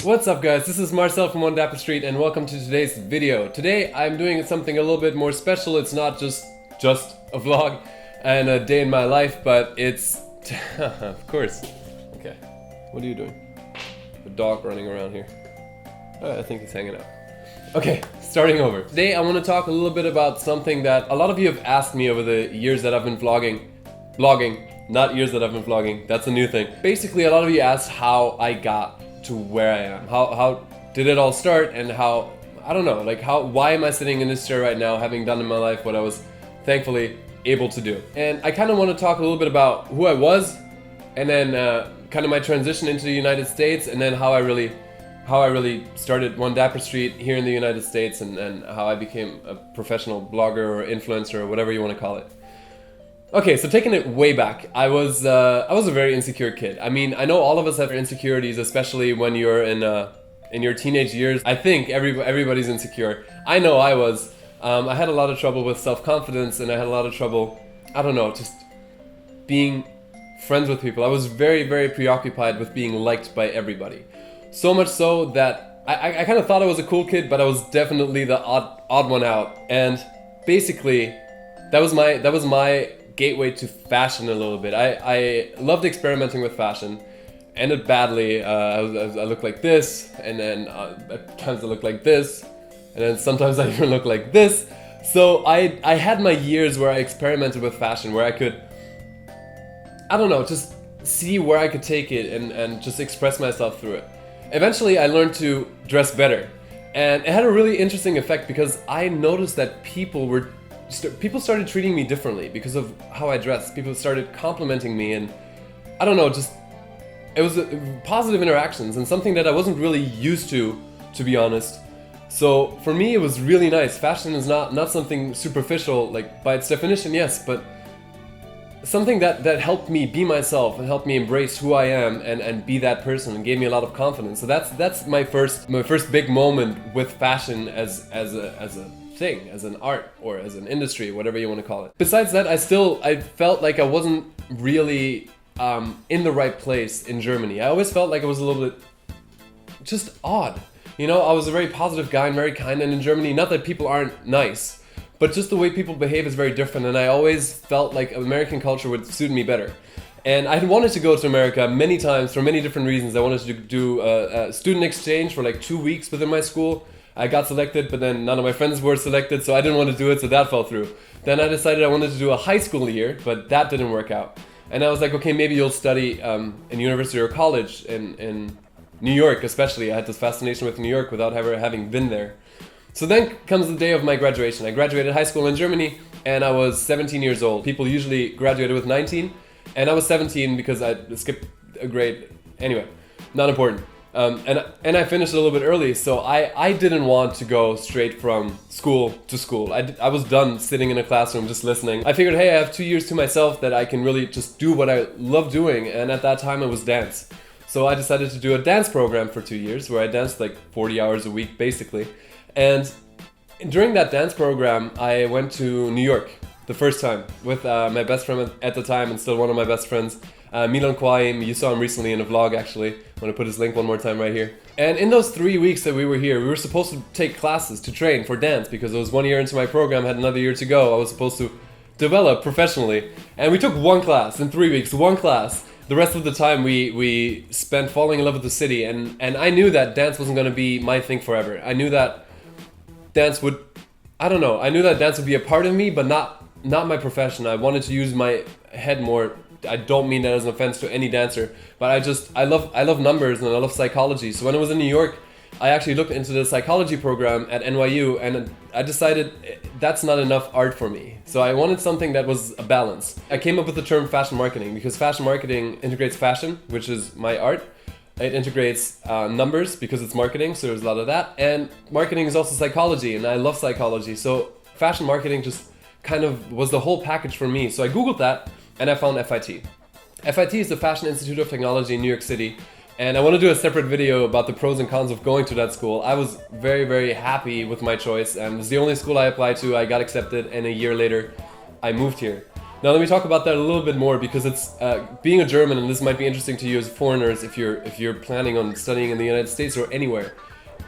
What's up guys, this is Marcel from on Dapper Street and welcome to today's video. Today I'm doing something a little bit more special. It's not just a vlog and a day in my life, but it's of course. Okay, what are you doing? A dog running around here. Oh, I think he's hanging out. Okay, starting over. Today I want to talk a little bit about something that a lot of you have asked me over the years that I've been vlogging, not years that I've been vlogging, that's a new thing. Basically, a lot of you asked how I got to where I am. How did it all start, and how, I don't know, like why am I sitting in this chair right now having done in my life what I was thankfully able to do. And I kind of want to talk a little bit about who I was, and then kind of my transition into the United States, and then how I really started One Dapper Street here in the United States, and how I became a professional blogger or influencer or whatever you want to call it. Okay, so taking it way back, I was a very insecure kid. I mean, I know all of us have insecurities, especially when you're in your teenage years. I think everybody's insecure. I know I was. I had a lot of trouble with self-confidence, and I had a lot of trouble, I don't know, just being friends with people. I was very, very preoccupied with being liked by everybody. So much so that I kind of thought I was a cool kid, but I was definitely the odd one out. And basically, that was my gateway to fashion a little bit. I loved experimenting with fashion. Ended badly. I looked like this, and then at times I looked like this, and then sometimes I even look like this. So I had my years where I experimented with fashion, where I could, I don't know, just see where I could take it and just express myself through it. Eventually I learned to dress better, and it had a really interesting effect because I noticed that people started treating me differently because of how I dressed. People started complimenting me, and I don't know, just it was positive interactions and something that I wasn't really used to be honest. So for me it was really nice. Fashion is not something superficial, like by its definition, yes, but something that helped me be myself and helped me embrace who I am and be that person, and gave me a lot of confidence. So that's my first big moment with fashion as a thing, as an art or as an industry, whatever you want to call it. Besides that, I felt like I wasn't really in the right place in Germany. I always felt like I was a little bit just odd. You know, I was a very positive guy and very kind, and in Germany, not that people aren't nice, but just the way people behave is very different, and I always felt like American culture would suit me better. And I had wanted to go to America many times for many different reasons. I wanted to do a student exchange for like 2 weeks within my school. I got selected, but then none of my friends were selected, so I didn't want to do it, so that fell through. Then I decided I wanted to do a high school year, but that didn't work out. And I was like, okay, maybe you'll study in university or college in New York especially. I had this fascination with New York without ever having been there. So then comes the day of my graduation. I graduated high school in Germany, and I was 17 years old. People usually graduated with 19, and I was 17 because I skipped a grade. Anyway, not important. And I finished a little bit early, so I didn't want to go straight from school to school. I was done sitting in a classroom just listening. I figured, hey, I have 2 years to myself that I can really just do what I love doing, and at that time it was dance. So I decided to do a dance program for 2 years where I danced like 40 hours a week basically. And during that dance program, I went to New York the first time with my best friend at the time, and still one of my best friends, Milan Kwaim. You saw him recently in a vlog actually. I'm gonna put his link one more time right here. And in those 3 weeks that we were here, we were supposed to take classes to train for dance because it was 1 year into my program, had another year to go. I was supposed to develop professionally. And we took one class in 3 weeks, one class. The rest of the time we spent falling in love with the city, and I knew that dance wasn't gonna be my thing forever. I knew that dance would, I don't know, I knew that dance would be a part of me, but not my profession. I wanted to use my head more. I don't mean that as an offense to any dancer, but I love numbers and I love psychology. So when I was in New York, I actually looked into the psychology program at NYU, and I decided that's not enough art for me. So I wanted something that was a balance. I came up with the term fashion marketing because fashion marketing integrates fashion, which is my art. It integrates numbers because it's marketing, so there's a lot of that. And marketing is also psychology, and I love psychology. So fashion marketing just kind of was the whole package for me. So I Googled that, and I found FIT. FIT is the Fashion Institute of Technology in New York City. And I want to do a separate video about the pros and cons of going to that school. I was very, very happy with my choice, and it's the only school I applied to. I got accepted, and a year later, I moved here. Now let me talk about that a little bit more, because it's being a German, and this might be interesting to you as foreigners if you're planning on studying in the United States or anywhere.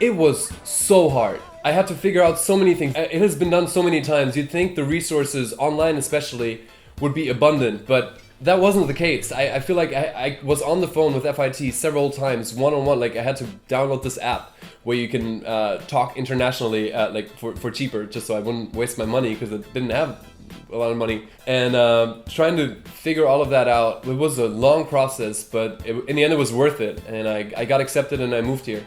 It was so hard. I had to figure out so many things. It has been done so many times. You'd think the resources, online especially, would be abundant, but that wasn't the case. I feel like I was on the phone with FIT several times, one-on-one. Like, I had to download this app where you can talk internationally like for cheaper, just so I wouldn't waste my money, because I didn't have a lot of money. And trying to figure all of that out, it was a long process, but in the end it was worth it, and I got accepted and I moved here.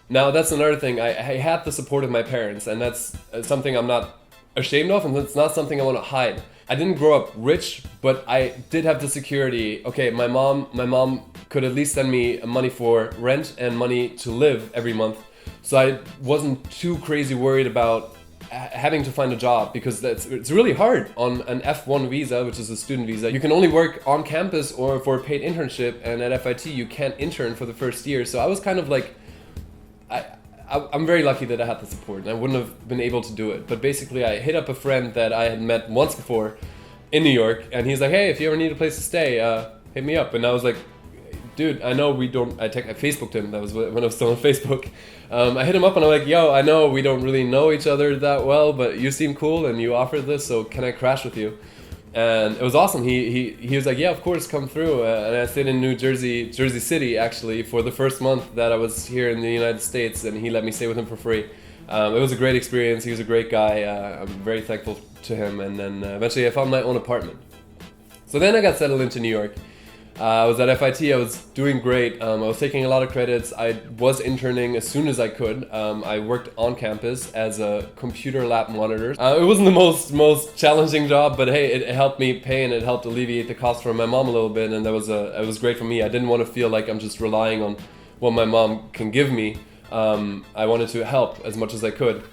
Now that's another thing. I had the support of my parents, and that's something I'm not ashamed of, and it's not something I want to hide. I didn't grow up rich, but I did have the security. Okay, my mom could at least send me money for rent and money to live every month, so I wasn't too crazy worried about having to find a job, because it's really hard on an F1 visa, which is a student visa. You can only work on campus or for a paid internship, and at FIT you can't intern for the first year. So I was kind of like, I'm very lucky that I had the support, and I wouldn't have been able to do it. But basically, I hit up a friend that I had met once before in New York, and he's like, hey, if you ever need a place to stay, hit me up. And I was like, dude, I know we don't, I Facebooked him. That was when I was still on Facebook. I hit him up and I'm like, yo, I know we don't really know each other that well, but you seem cool and you offered this, so can I crash with you? And it was awesome. He was like, yeah, of course, come through. And I stayed in Jersey City, actually, for the first month that I was here in the United States, and he let me stay with him for free. It was a great experience. He was a great guy. I'm very thankful to him. And then eventually I found my own apartment. So then I got settled into New York. I was at FIT, I was doing great. I was taking a lot of credits. I was interning as soon as I could. I worked on campus as a computer lab monitor. It wasn't the most challenging job, but hey, it helped me pay, and it helped alleviate the cost for my mom a little bit, and it was great for me. I didn't want to feel like I'm just relying on what my mom can give me. I wanted to help as much as I could.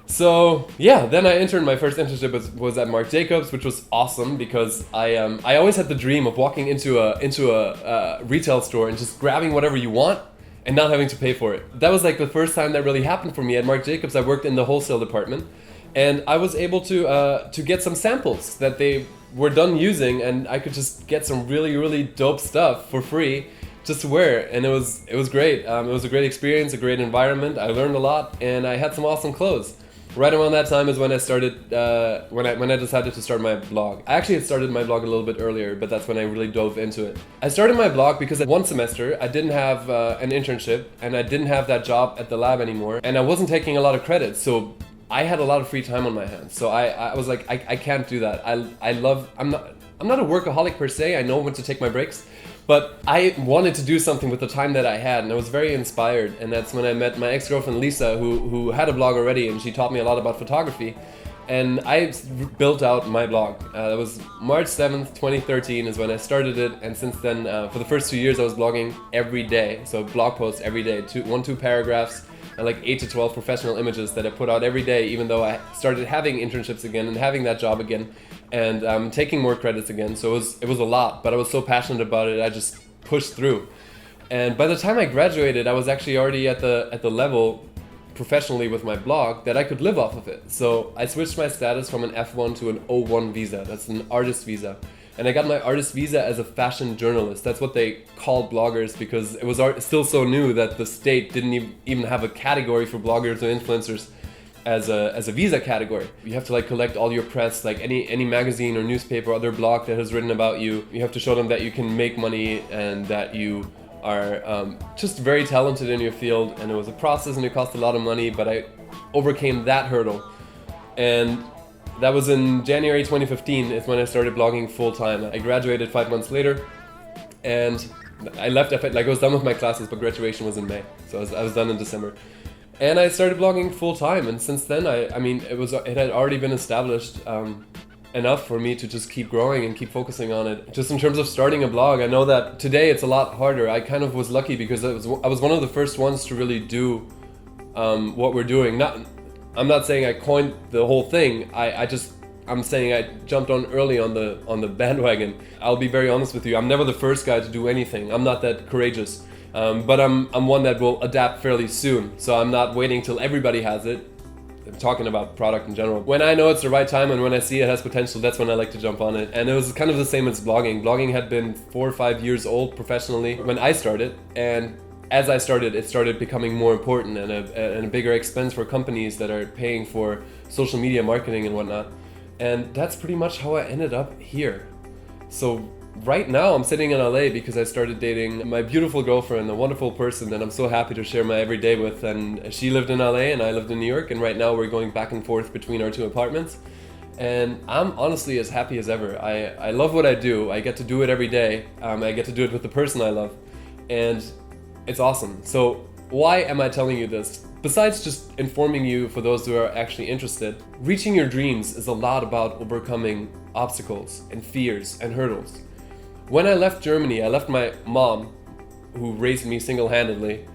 So yeah, then I interned. My first internship was at Marc Jacobs, which was awesome, because I always had the dream of walking into a retail store and just grabbing whatever you want and not having to pay for it. That was like the first time that really happened for me at Marc Jacobs. I worked in the wholesale department, and I was able to get some samples that they were done using, and I could just get some really dope stuff for free just to wear, and it was great. It was a great experience, a great environment. I learned a lot, and I had some awesome clothes. Right around that time is when I started, when I decided to start my blog. I actually had started my blog a little bit earlier, but that's when I really dove into it. I started my blog because one semester I didn't have an internship, and I didn't have that job at the lab anymore, and I wasn't taking a lot of credits, so I had a lot of free time on my hands. So I was like, I can't do that. I'm not a workaholic per se. I know when to take my breaks. But I wanted to do something with the time that I had, and I was very inspired. And that's when I met my ex-girlfriend Lisa, who had a blog already, and she taught me a lot about photography. And I built out my blog. That was March 7th, 2013 is when I started it. And since then, for the first 2 years, I was blogging every day. So blog posts every day, 2 paragraphs, and like 8 to 12 professional images that I put out every day, even though I started having internships again and having that job again, and taking more credits again. So it was a lot, but I was so passionate about it, I just pushed through. And by the time I graduated, I was actually already at the level professionally with my blog that I could live off of it. So I switched my status from an F1 to an O1 visa. That's an artist visa. And I got my artist visa as a fashion journalist. That's what they called bloggers, because it was still so new that the state didn't even have a category for bloggers or influencers as a visa category. You have to like collect all your press, like any magazine or newspaper or other blog that has written about you. You have to show them that you can make money and that you are just very talented in your field. And it was a process, and it cost a lot of money, but I overcame that hurdle. And that was in January 2015 is when I started blogging full time. I graduated 5 months later, and I left FIT, like I was done with my classes, but graduation was in May. So I was done in December. And I started blogging full time, and since then, I mean, it had already been established enough for me to just keep growing and keep focusing on it. Just in terms of starting a blog, I know that today it's a lot harder. I kind of was lucky because I was one of the first ones to really do what we're doing. I'm not saying I coined the whole thing. I'm saying I jumped on early on the bandwagon. I'll be very honest with you. I'm never the first guy to do anything. I'm not that courageous. But I'm one that will adapt fairly soon. So I'm not waiting till everybody has it. talking about product in general. When I know it's the right time and when I see it has potential, that's when I like to jump on it. And it was kind of the same as blogging. Blogging had been 4 or 5 years old professionally when I started, and as I started, it started becoming more important and a bigger expense for companies that are paying for social media marketing and whatnot. And that's pretty much how I ended up here. So right now I'm sitting in LA because I started dating my beautiful girlfriend, a wonderful person that I'm so happy to share my everyday with. And she lived in LA and I lived in New York, and right now we're going back and forth between our 2 apartments. And I'm honestly as happy as ever. I love what I do. I get to do it every day. I get to do it with the person I love. And it's awesome. So why am I telling you this? Besides just informing you, for those who are actually interested, reaching your dreams is a lot about overcoming obstacles and fears and hurdles. When I left Germany, I left my mom, who raised me single-handedly.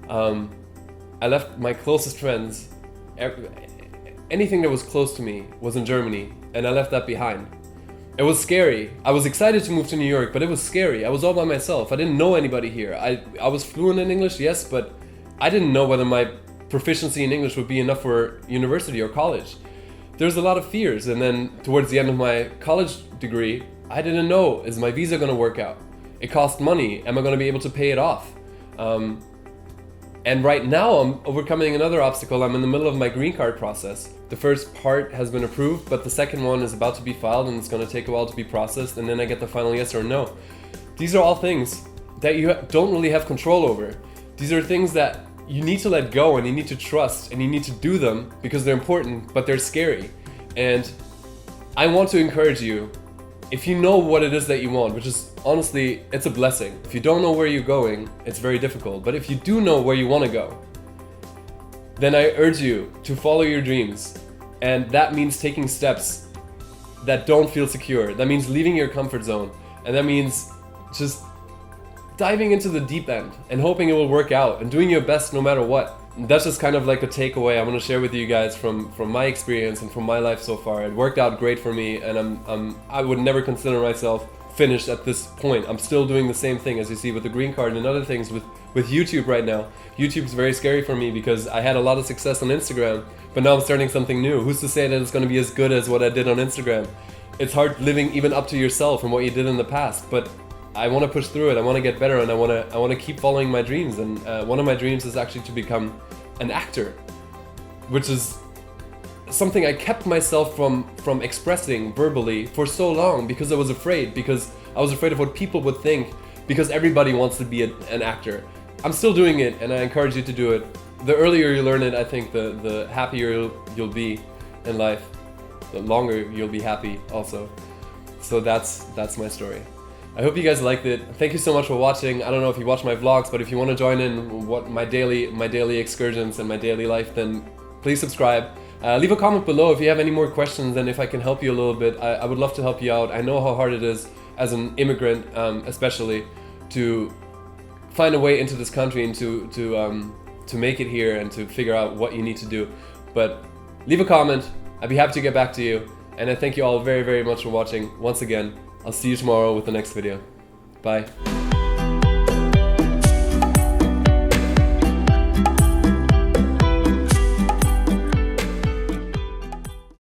I left my closest friends. Anything that was close to me was in Germany, and I left that behind. It was scary. I was excited to move to New York, but it was scary. I was all by myself. I didn't know anybody here. I was fluent in English, yes, but I didn't know whether my proficiency in English would be enough for university or college. There's a lot of fears, and then towards the end of my college degree, I didn't know, is my visa going to work out? It cost money. Am I going to be able to pay it off? And right now I'm overcoming another obstacle. I'm in the middle of my green card process. The first part has been approved, but the second one is about to be filed, and it's going to take a while to be processed, and then I get the final yes or no. These are all things that you don't really have control over. These are things that you need to let go, and you need to trust, and you need to do them because they're important, but they're scary. And I want to encourage you, if you know what it is that you want, which is honestly, it's a blessing. If you don't know where you're going, it's very difficult. But if you do know where you want to go, then I urge you to follow your dreams. And that means taking steps that don't feel secure. That means leaving your comfort zone. And that means just diving into the deep end and hoping it will work out and doing your best no matter what. That's just kind of like a takeaway I want to share with you guys from my experience and from my life so far. It worked out great for me, and I would never consider myself finished at this point. I'm still doing the same thing, as you see, with the green card and other things with YouTube right now. YouTube's very scary for me because I had a lot of success on Instagram, but now I'm starting something new. Who's to say that it's going to be as good as what I did on Instagram? It's hard living even up to yourself and what you did in the past, but I want to push through it. I want to get better, and I want to keep following my dreams. And one of my dreams is actually to become an actor, which is something I kept myself from expressing verbally for so long because I was afraid. Because I was afraid of what people would think. Because everybody wants to be an actor. I'm still doing it, and I encourage you to do it. The earlier you learn it, I think the happier you'll be in life. The longer you'll be happy also. So that's my story. I hope you guys liked it. Thank you so much for watching. I don't know if you watch my vlogs, but if you want to join in what my daily excursions and my daily life, then please subscribe. Leave a comment below if you have any more questions, and if I can help you a little bit. I would love to help you out. I know how hard it is as an immigrant, especially, to find a way into this country and to make it here and to figure out what you need to do. But leave a comment. I'd be happy to get back to you. And I thank you all very, very much for watching once again. I'll see you tomorrow with the next video. Bye.